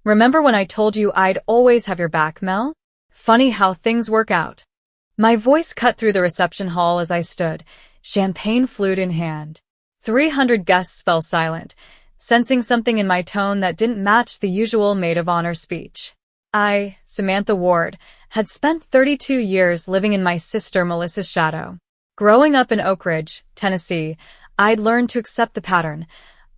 Remember when I told you I'd always have your back, Mel? Funny how things work out. My voice cut through the reception hall as I stood, champagne flute in hand. 300 guests fell silent, sensing something in my tone that didn't match the usual maid of honor speech. I, Samantha Ward, had spent 32 years living in my sister Melissa's shadow. Growing up in Oak Ridge, Tennessee, I'd learned to accept the pattern.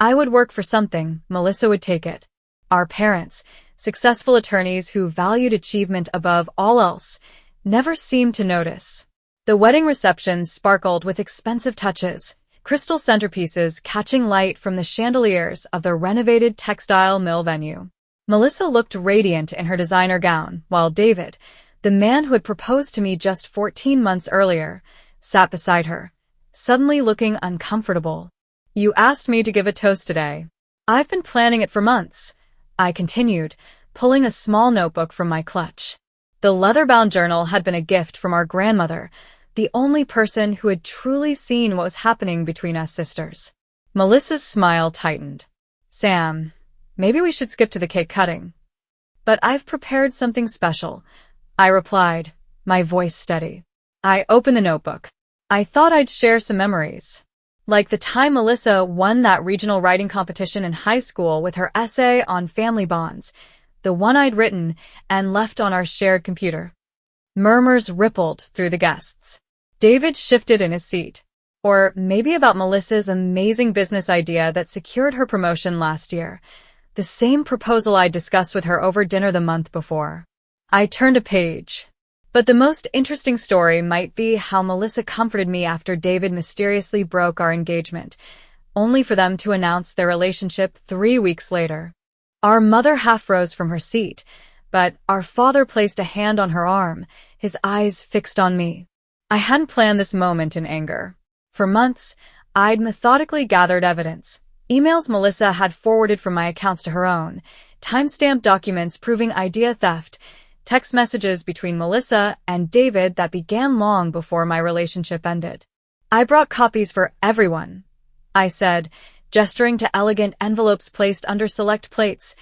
I would work for something, Melissa would take it. Our parents, successful attorneys who valued achievement above all else, never seemed to notice. The wedding reception sparkled with expensive touches, crystal centerpieces catching light from the chandeliers of the renovated textile mill venue. Melissa looked radiant in her designer gown, while David, the man who had proposed to me just 14 months earlier, sat beside her, suddenly looking uncomfortable. You asked me to give a toast today. I've been planning it for months, I continued, pulling a small notebook from my clutch. The leather-bound journal had been a gift from our grandmother, the only person who had truly seen what was happening between us sisters. Melissa's smile tightened. Sam, maybe we should skip to the cake cutting. But I've prepared something special, I replied, my voice steady. I opened the notebook. I thought I'd share some memories. Like the time Melissa won that regional writing competition in high school with her essay on family bonds, the one I'd written and left on our shared computer. Murmurs rippled through the guests. David shifted in his seat. Or maybe about Melissa's amazing business idea that secured her promotion last year, the same proposal I'd discussed with her over dinner the month before. I turned a page. But the most interesting story might be how Melissa comforted me after David mysteriously broke our engagement, only for them to announce their relationship 3 weeks later. Our mother half rose from her seat, but our father placed a hand on her arm, his eyes fixed on me. I hadn't planned this moment in anger. For months, I'd methodically gathered evidence. Emails Melissa had forwarded from my accounts to her own, timestamped documents proving idea theft, text messages between Melissa and David that began long before my relationship ended. I brought copies for everyone, I said, gesturing to elegant envelopes placed under select plates.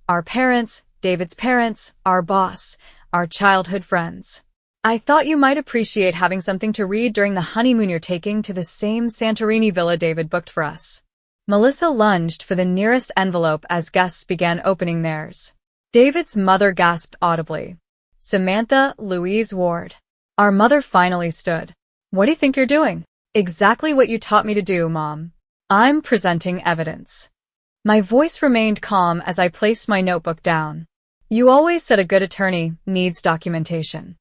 Our parents, David's parents, our boss, our childhood friends. I thought you might appreciate having something to read during the honeymoon you're taking to the same Santorini villa David booked for us. Melissa lunged for the nearest envelope as guests began opening theirs. David's mother gasped audibly. Samantha Louise Ward. Our mother finally stood. What do you think you're doing? Exactly what you taught me to do, Mom. I'm presenting evidence. My voice remained calm as I placed my notebook down. You always said a good attorney needs documentation.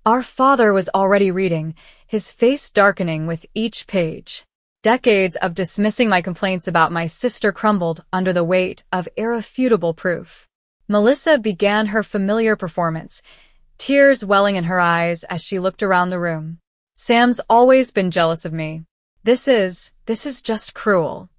Our father was already reading, his face darkening with each page. Decades of dismissing my complaints about my sister crumbled under the weight of irrefutable proof. Melissa began her familiar performance, tears welling in her eyes as she looked around the room. Sam's always been jealous of me. This is just cruel.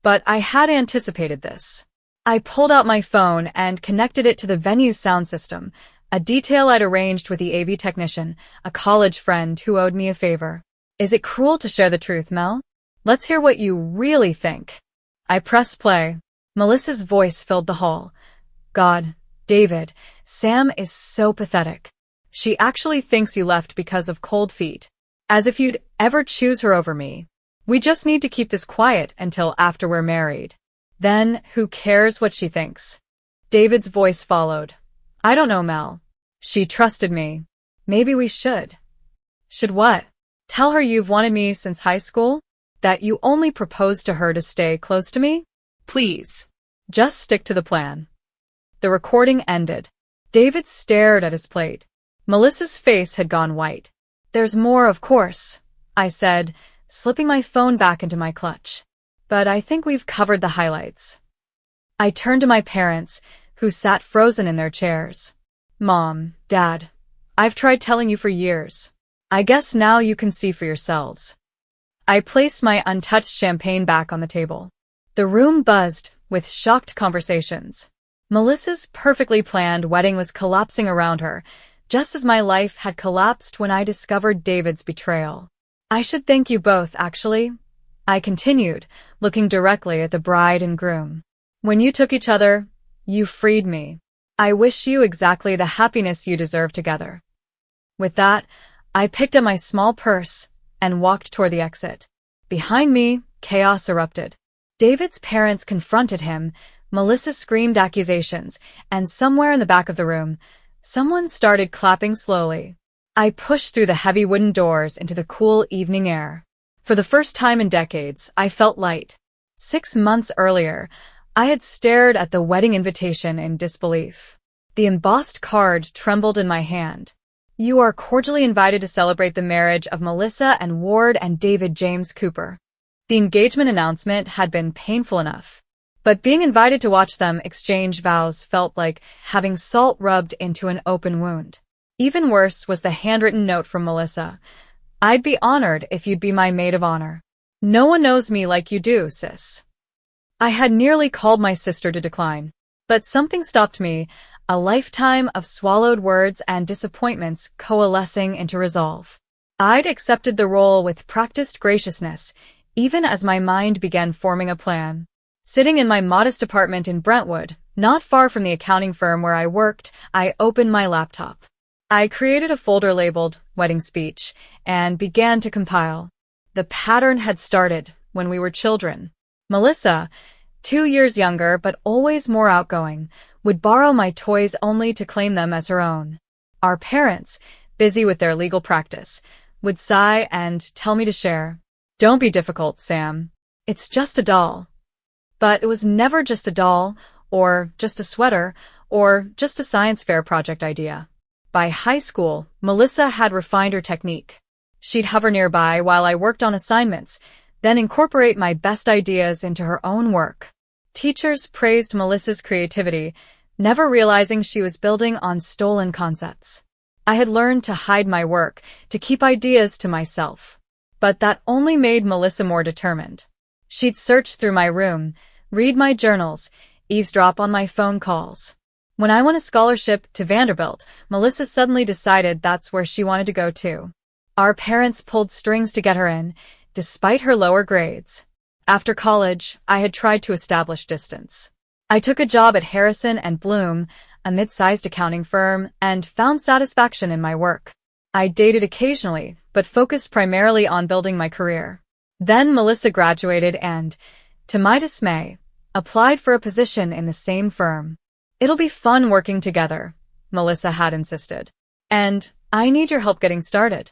But I had anticipated this. I pulled out my phone and connected it to the venue's sound system, a detail I'd arranged with the AV technician, a college friend who owed me a favor. Is it cruel to share the truth, Mel? Let's hear what you really think. I pressed play. Melissa's voice filled the hall. God, David, Sam is so pathetic. She actually thinks you left because of cold feet. As if you'd ever choose her over me. We just need to keep this quiet until after we're married. Then, who cares what she thinks? David's voice followed. I don't know, Mel. She trusted me. Maybe we should. Should what? Tell her you've wanted me since high school? That you only proposed to her to stay close to me? Please. Just stick to the plan. The recording ended. David stared at his plate. Melissa's face had gone white. There's more, of course, I said, slipping my phone back into my clutch. But I think we've covered the highlights. I turned to my parents, who sat frozen in their chairs. Mom, Dad, I've tried telling you for years. I guess now you can see for yourselves. I placed my untouched champagne back on the table. The room buzzed with shocked conversations. Melissa's perfectly planned wedding was collapsing around her, just as my life had collapsed when I discovered David's betrayal. I should thank you both, actually, I continued, looking directly at the bride and groom. When you took each other, You freed me. I wish you exactly the happiness you deserve together. With that, I picked up my small purse and walked toward the exit. Behind me, chaos erupted. David's parents confronted him, Melissa screamed accusations, and somewhere in the back of the room, someone started clapping slowly. I pushed through the heavy wooden doors into the cool evening air. For the first time in decades, I felt light. 6 months earlier, I had stared at the wedding invitation in disbelief. The embossed card trembled in my hand. You are cordially invited to celebrate the marriage of Melissa and Ward and David James Cooper. The engagement announcement had been painful enough, but being invited to watch them exchange vows felt like having salt rubbed into an open wound. Even worse was the handwritten note from Melissa. I'd be honored if you'd be my maid of honor. No one knows me like you do, sis. I had nearly called my sister to decline, but something stopped me, a lifetime of swallowed words and disappointments coalescing into resolve. I'd accepted the role with practiced graciousness, even as my mind began forming a plan. Sitting in my modest apartment in Brentwood, not far from the accounting firm where I worked, I opened my laptop. I created a folder labeled Wedding Speech and began to compile. The pattern had started when we were children. Melissa, 2 years younger but always more outgoing, would borrow my toys only to claim them as her own. Our parents, busy with their legal practice, would sigh and tell me to share. Don't be difficult, Sam. It's just a doll. But it was never just a doll, or just a sweater, or just a science fair project idea. By high school, Melissa had refined her technique. She'd hover nearby while I worked on assignments, then incorporate my best ideas into her own work. Teachers praised Melissa's creativity, never realizing she was building on stolen concepts. I had learned to hide my work, to keep ideas to myself. But that only made Melissa more determined. She'd search through my room, read my journals, eavesdrop on my phone calls. When I won a scholarship to Vanderbilt, Melissa suddenly decided that's where she wanted to go too. Our parents pulled strings to get her in, despite her lower grades. After college, I had tried to establish distance. I took a job at Harrison and Bloom, a mid-sized accounting firm, and found satisfaction in my work. I dated occasionally, but focused primarily on building my career. Then Melissa graduated and, to my dismay, applied for a position in the same firm. It'll be fun working together, Melissa had insisted. And I need your help getting started.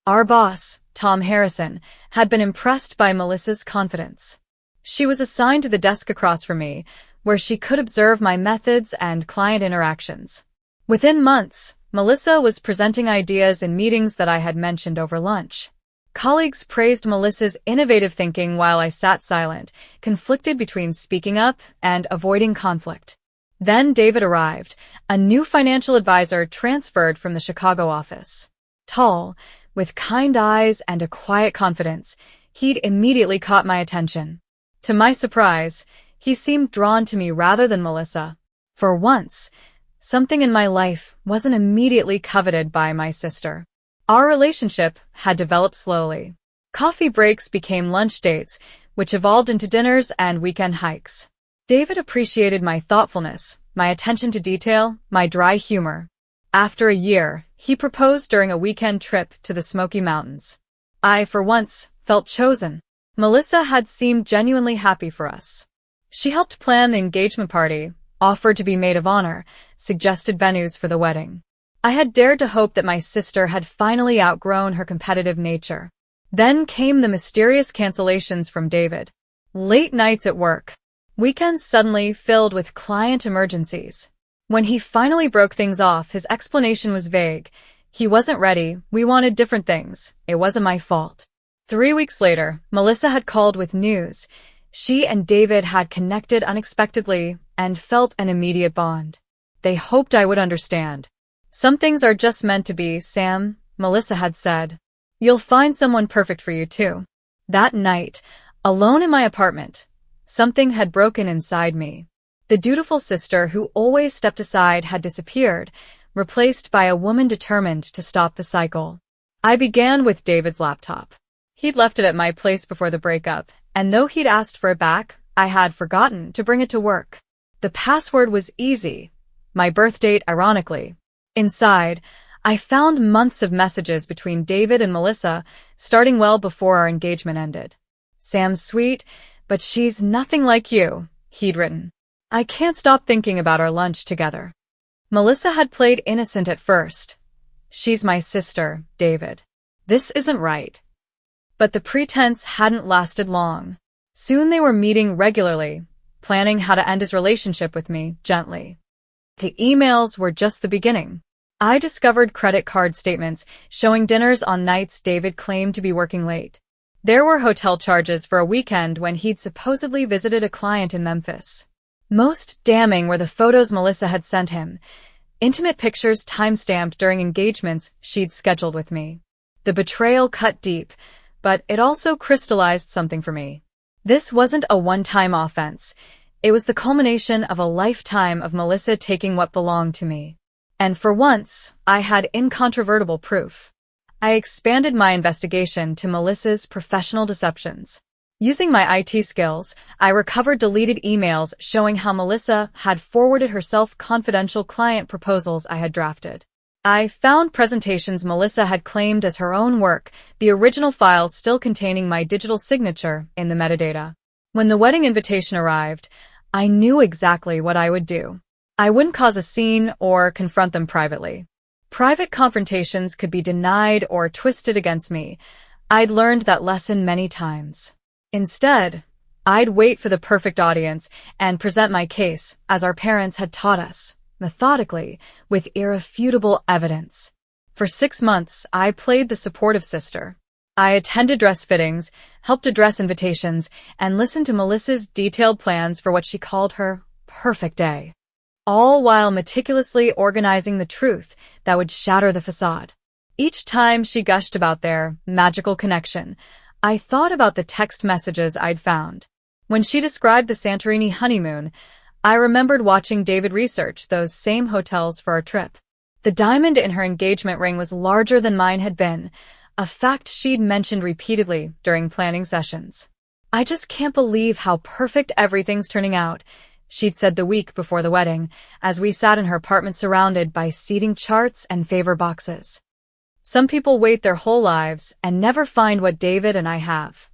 Our boss, Tom Harrison, had been impressed by Melissa's confidence. She was assigned to the desk across from me, where she could observe my methods and client interactions. Within months, Melissa was presenting ideas in meetings that I had mentioned over lunch. Colleagues praised Melissa's innovative thinking while I sat silent, conflicted between speaking up and avoiding conflict. Then David arrived, a new financial advisor transferred from the Chicago office. Tall, with kind eyes and a quiet confidence, he'd immediately caught my attention. To my surprise, he seemed drawn to me rather than Melissa. For once, something in my life wasn't immediately coveted by my sister. Our relationship had developed slowly. Coffee breaks became lunch dates, which evolved into dinners and weekend hikes. David appreciated my thoughtfulness, my attention to detail, my dry humor. After a year, he proposed during a weekend trip to the Smoky Mountains. I, for once, felt chosen. Melissa had seemed genuinely happy for us. She helped plan the engagement party, offered to be maid of honor, suggested venues for the wedding. I had dared to hope that my sister had finally outgrown her competitive nature. Then came the mysterious cancellations from David. Late nights at work. Weekends suddenly filled with client emergencies. When he finally broke things off, his explanation was vague. He wasn't ready, we wanted different things, it wasn't my fault. 3 weeks later, Melissa had called with news. She and David had connected unexpectedly and felt an immediate bond. They hoped I would understand. Some things are just meant to be, Sam, Melissa had said. You'll find someone perfect for you too. That night, alone in my apartment, something had broken inside me. The dutiful sister who always stepped aside had disappeared, replaced by a woman determined to stop the cycle. I began with David's laptop. He'd left it at my place before the breakup, and though he'd asked for it back, I had forgotten to bring it to work. The password was easy. My birth date, ironically. Inside, I found months of messages between David and Melissa, starting well before our engagement ended. "Sam's sweet, but she's nothing like you," he'd written. "I can't stop thinking about our lunch together." Melissa had played innocent at first. "She's my sister, David. This isn't right." But the pretense hadn't lasted long. Soon they were meeting regularly, planning how to end his relationship with me gently. The emails were just the beginning. I discovered credit card statements showing dinners on nights David claimed to be working late. There were hotel charges for a weekend when he'd supposedly visited a client in Memphis. Most damning were the photos Melissa had sent him, intimate pictures time-stamped during engagements she'd scheduled with me. The betrayal cut deep, but it also crystallized something for me. This wasn't a one-time offense. It was the culmination of a lifetime of Melissa taking what belonged to me. And for once, I had incontrovertible proof. I expanded my investigation to Melissa's professional deceptions. Using my IT skills, I recovered deleted emails showing how Melissa had forwarded herself confidential client proposals I had drafted. I found presentations Melissa had claimed as her own work, the original files still containing my digital signature in the metadata. When the wedding invitation arrived, I knew exactly what I would do. I wouldn't cause a scene or confront them privately. Private confrontations could be denied or twisted against me. I'd learned that lesson many times. Instead, I'd wait for the perfect audience and present my case, as our parents had taught us, methodically, with irrefutable evidence. For 6 months, I played the supportive sister. I attended dress fittings, helped address invitations, and listened to Melissa's detailed plans for what she called her perfect day, all while meticulously organizing the truth that would shatter the facade. Each time she gushed about their magical connection, I thought about the text messages I'd found. When she described the Santorini honeymoon, I remembered watching David research those same hotels for our trip. The diamond in her engagement ring was larger than mine had been, a fact she'd mentioned repeatedly during planning sessions. "I just can't believe how perfect everything's turning out," she'd said the week before the wedding, as we sat in her apartment surrounded by seating charts and favor boxes. "Some people wait their whole lives and never find what David and I have."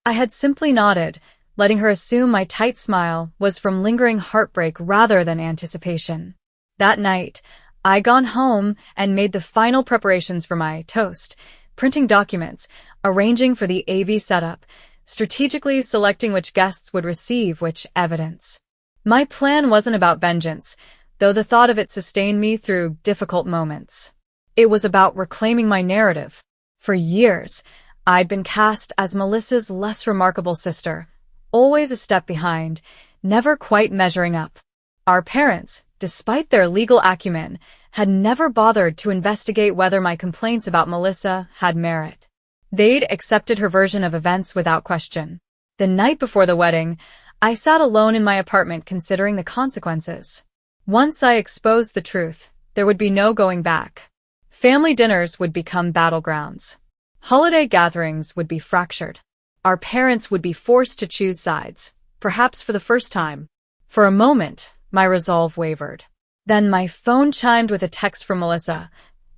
I had simply nodded, letting her assume my tight smile was from lingering heartbreak rather than anticipation. That night, I'd gone home and made the final preparations for my toast, printing documents, arranging for the AV setup, strategically selecting which guests would receive which evidence. My plan wasn't about vengeance, though the thought of it sustained me through difficult moments. It was about reclaiming my narrative. For years, I'd been cast as Melissa's less remarkable sister, always a step behind, never quite measuring up. Our parents, despite their legal acumen, had never bothered to investigate whether my complaints about Melissa had merit. They'd accepted her version of events without question. The night before the wedding, I sat alone in my apartment considering the consequences. Once I exposed the truth, there would be no going back. Family dinners would become battlegrounds. Holiday gatherings would be fractured. Our parents would be forced to choose sides, perhaps for the first time. For a moment, my resolve wavered. Then my phone chimed with a text from Melissa.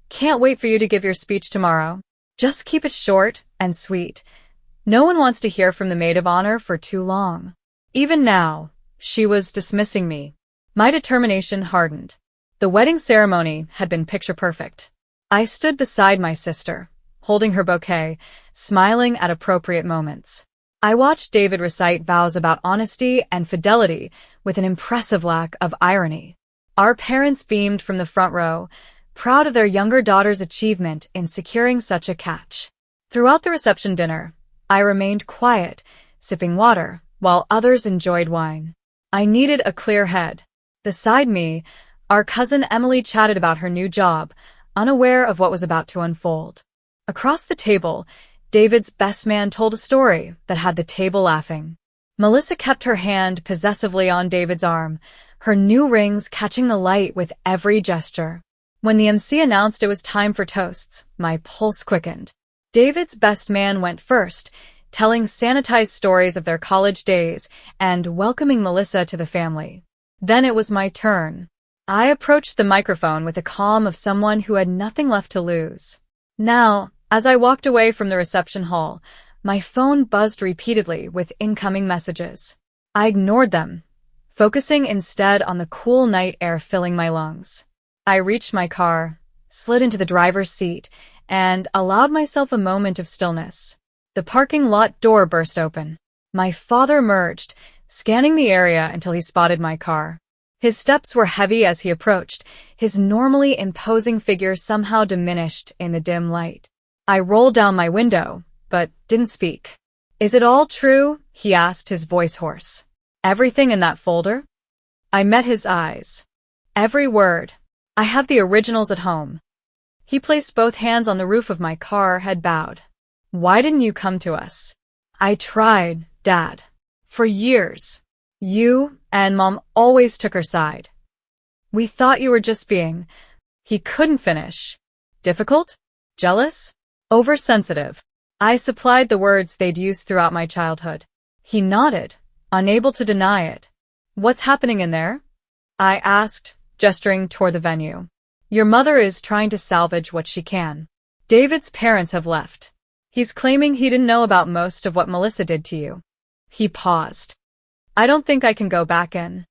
"Can't wait for you to give your speech tomorrow. Just keep it short and sweet. No one wants to hear from the maid of honor for too long." Even now, she was dismissing me. My determination hardened. The wedding ceremony had been picture perfect. I stood beside my sister, holding her bouquet, smiling at appropriate moments. I watched David recite vows about honesty and fidelity with an impressive lack of irony. Our parents beamed from the front row, proud of their younger daughter's achievement in securing such a catch. Throughout the reception dinner, I remained quiet, sipping water, while others enjoyed wine. I needed a clear head. Beside me, our cousin Emily chatted about her new job, unaware of what was about to unfold. Across the table, David's best man told a story that had the table laughing. Melissa kept her hand possessively on David's arm, her new rings catching the light with every gesture. When the MC announced it was time for toasts, my pulse quickened. David's best man went first, telling sanitized stories of their college days and welcoming Melissa to the family. Then it was my turn. I approached the microphone with the calm of someone who had nothing left to lose. Now, as I walked away from the reception hall, my phone buzzed repeatedly with incoming messages. I ignored them, focusing instead on the cool night air filling my lungs. I reached my car, slid into the driver's seat, and allowed myself a moment of stillness. The parking lot door burst open. My father emerged, scanning the area until he spotted my car. His steps were heavy as he approached, his normally imposing figure somehow diminished in the dim light. I rolled down my window, but didn't speak. "Is it all true?" he asked, his voice hoarse. "Everything in that folder?" I met his eyes. "Every word. I have the originals at home." He placed both hands on the roof of my car, head bowed. "Why didn't you come to us?" "I tried, Dad. For years. You and Mom always took her side. We thought you were just being—" He couldn't finish. "Difficult? Jealous? Oversensitive?" I supplied the words they'd used throughout my childhood. He nodded, unable to deny it. "What's happening in there?" I asked, gesturing toward the venue. "Your mother is trying to salvage what she can. David's parents have left. He's claiming he didn't know about most of what Melissa did to you." He paused. "I don't think I can go back in."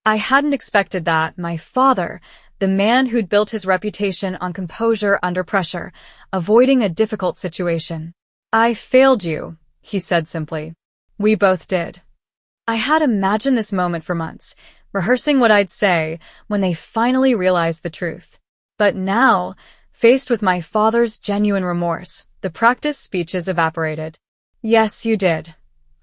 I hadn't expected that. My father, the man who'd built his reputation on composure under pressure, avoiding a difficult situation. "I failed you," he said simply. "We both did." I had imagined this moment for months, rehearsing what I'd say when they finally realized the truth. But now, faced with my father's genuine remorse, the practice speeches evaporated. "Yes, you did,"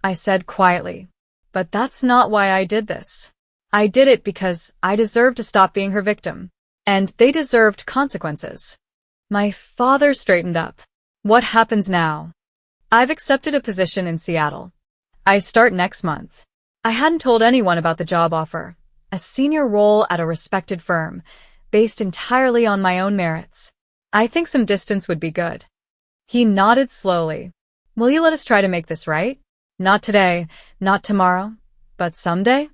I said quietly. "But that's not why I did this. I did it because I deserved to stop being her victim. And they deserved consequences." My father straightened up. "What happens now?" "I've accepted a position in Seattle. I start next month." I hadn't told anyone about the job offer, a senior role at a respected firm, based entirely on my own merits. "I think some distance would be good." He nodded slowly. "Will you let us try to make this right? Not today, not tomorrow, but someday?"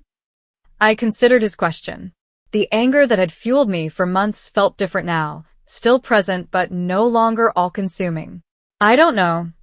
I considered his question. The anger that had fueled me for months felt different now, still present but no longer all-consuming. "I don't know,"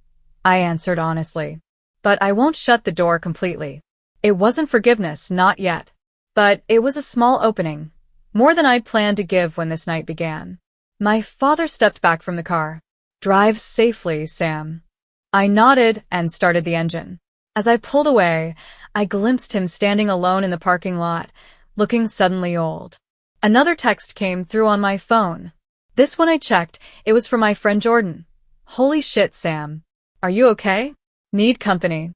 I answered honestly. "But I won't shut the door completely." It wasn't forgiveness, not yet. But it was a small opening, more than I'd planned to give when this night began. My father stepped back from the car. "Drive safely, Sam." I nodded and started the engine. As I pulled away, I glimpsed him standing alone in the parking lot, looking suddenly old. Another text came through on my phone. This one I checked. It was from my friend Jordan. "Holy shit, Sam. Are you okay? Need company?"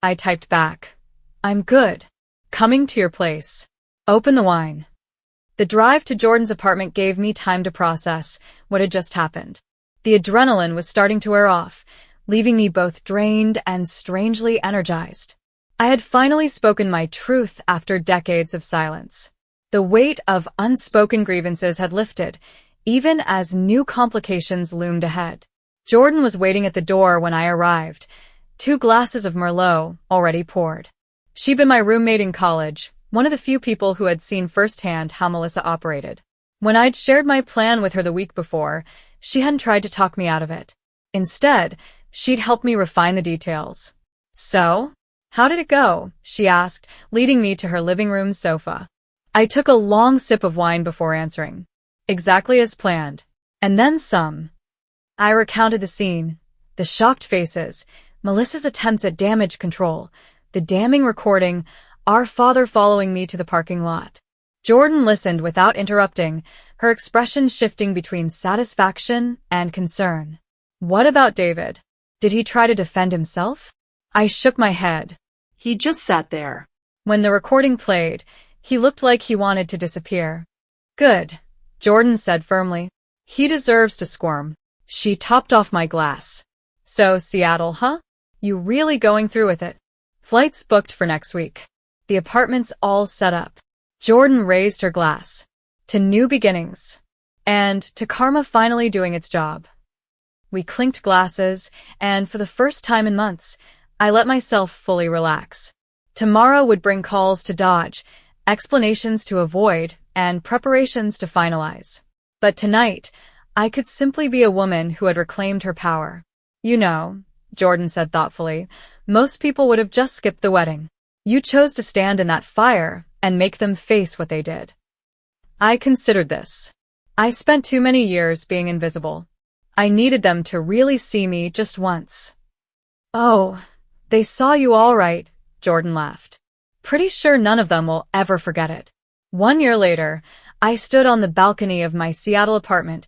I typed back. "I'm good. Coming to your place. Open the wine." The drive to Jordan's apartment gave me time to process what had just happened. The adrenaline was starting to wear off, leaving me both drained and strangely energized. I had finally spoken my truth after decades of silence. The weight of unspoken grievances had lifted, even as new complications loomed ahead. Jordan was waiting at the door when I arrived, 2 glasses of Merlot already poured. She'd been my roommate in college, one of the few people who had seen firsthand how Melissa operated. When I'd shared my plan with her the week before, she hadn't tried to talk me out of it. Instead, she'd helped me refine the details. "So, how did it go?" she asked, leading me to her living room sofa. I took a long sip of wine before answering. "Exactly as planned. And then some." I recounted the scene, the shocked faces, Melissa's attempts at damage control, the damning recording, our father following me to the parking lot. Jordan listened without interrupting, her expression shifting between satisfaction and concern. "What about David? Did he try to defend himself?" I shook my head. "He just sat there." When the recording played, he looked like he wanted to disappear. "Good," Jordan said firmly. "He deserves to squirm." She topped off my glass. "So, Seattle, huh? You really going through with it?" "Flights booked for next week. The apartment's all set up." Jordan raised her glass. "To new beginnings. And to karma finally doing its job." We clinked glasses, and for the first time in months, I let myself fully relax. Tomorrow would bring calls to dodge, explanations to avoid, and preparations to finalize. But tonight, I could simply be a woman who had reclaimed her power. You know, Jordan said thoughtfully, most people would have just skipped the wedding. You chose to stand in that fire and make them face what they did. I considered this. I spent too many years being invisible. I needed them to really see me just once. Oh, they saw you all right, Jordan laughed. Pretty sure none of them will ever forget it. 1 year later, I stood on the balcony of my Seattle apartment,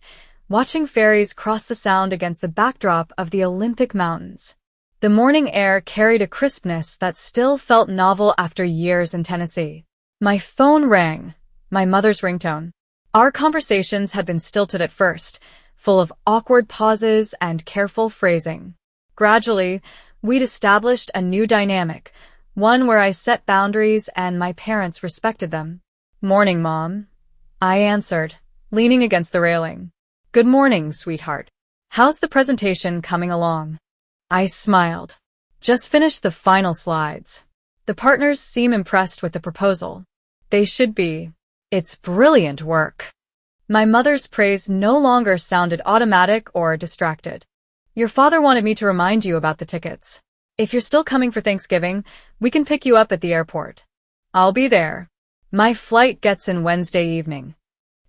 watching ferries cross the Sound against the backdrop of the Olympic Mountains. The morning air carried a crispness that still felt novel after years in Tennessee. My phone rang, my mother's ringtone. Our conversations had been stilted at first, full of awkward pauses and careful phrasing. Gradually, we'd established a new dynamic, one where I set boundaries and my parents respected them. Morning, Mom, I answered, leaning against the railing. Good morning, sweetheart. How's the presentation coming along? I smiled. Just finished the final slides. The partners seem impressed with the proposal. They should be. It's brilliant work. My mother's praise no longer sounded automatic or distracted. Your father wanted me to remind you about the tickets. If you're still coming for Thanksgiving, we can pick you up at the airport. I'll be there. My flight gets in Wednesday evening.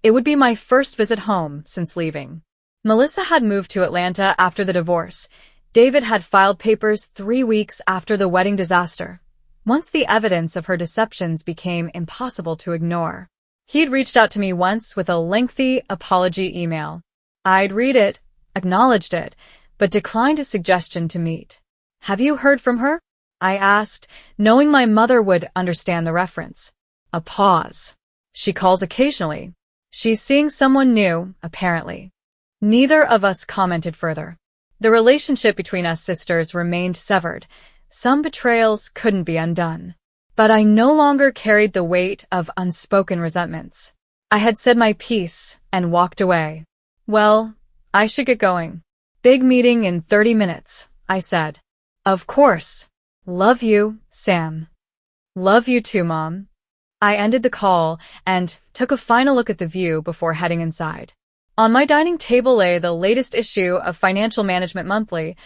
It would be my first visit home since leaving. Melissa had moved to Atlanta after the divorce. David had filed papers 3 weeks after the wedding disaster, once the evidence of her deceptions became impossible to ignore. He'd reached out to me once with a lengthy apology email. I'd read it, acknowledged it, but declined a suggestion to meet. Have you heard from her? I asked, knowing my mother would understand the reference. A pause. She calls occasionally. She's seeing someone new, apparently. Neither of us commented further. The relationship between us sisters remained severed. Some betrayals couldn't be undone. But I no longer carried the weight of unspoken resentments. I had said my piece and walked away. Well, I should get going. Big meeting in 30 minutes, I said. Of course. Love you, Sam. Love you too, Mom. I ended the call and took a final look at the view before heading inside. On my dining table lay the latest issue of Financial Management Monthly,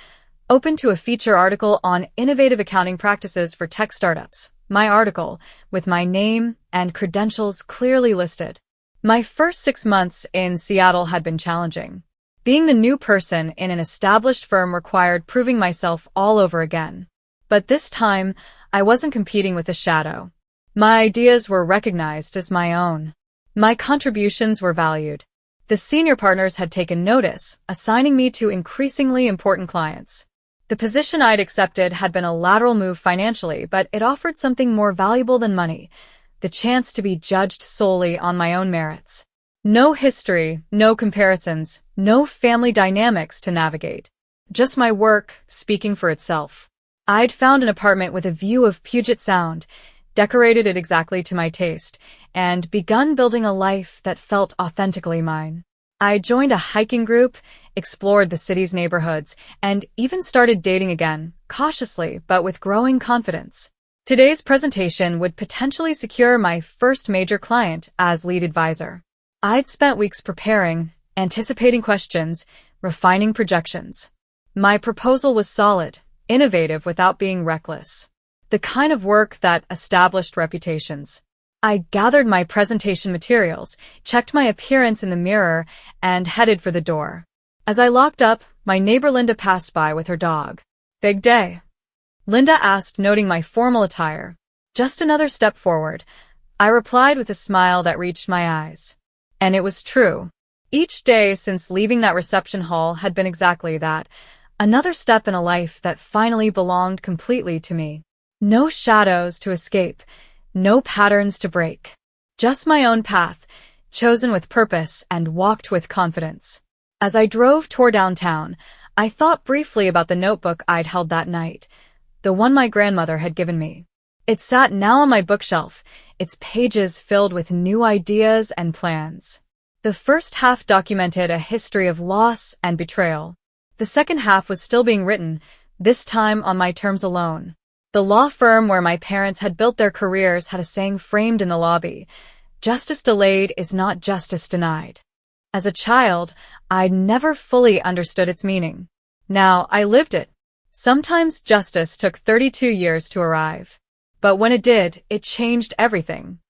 open to a feature article on innovative accounting practices for tech startups. My article, with my name and credentials clearly listed. My first 6 months in Seattle had been challenging. Being the new person in an established firm required proving myself all over again. But this time, I wasn't competing with a shadow. My ideas were recognized as my own. My contributions were valued. The senior partners had taken notice, assigning me to increasingly important clients. The position I'd accepted had been a lateral move financially, but it offered something more valuable than money, the chance to be judged solely on my own merits. No history, no comparisons, no family dynamics to navigate. Just my work speaking for itself. I'd found an apartment with a view of Puget Sound, decorated it exactly to my taste, and begun building a life that felt authentically mine. I joined a hiking group, explored the city's neighborhoods, and even started dating again, cautiously but with growing confidence. Today's presentation would potentially secure my first major client as lead advisor. I'd spent weeks preparing, anticipating questions, refining projections. My proposal was solid, innovative without being reckless. The kind of work that established reputations. I gathered my presentation materials, checked my appearance in the mirror, and headed for the door. As I locked up, my neighbor Linda passed by with her dog. Big day. Linda asked, noting my formal attire. Just another step forward. I replied with a smile that reached my eyes. And it was true. Each day since leaving that reception hall had been exactly that. Another step in a life that finally belonged completely to me. No shadows to escape. No patterns to break. Just my own path, chosen with purpose and walked with confidence. As I drove toward downtown, I thought briefly about the notebook I'd held that night, the one my grandmother had given me. It sat now on my bookshelf, its pages filled with new ideas and plans. The first half documented a history of loss and betrayal. The second half was still being written, this time on my terms alone. The law firm where my parents had built their careers had a saying framed in the lobby: "Justice delayed is not justice denied." As a child, I'd never fully understood its meaning. Now I lived it. Sometimes justice took 32 years to arrive. But when it did, it changed everything.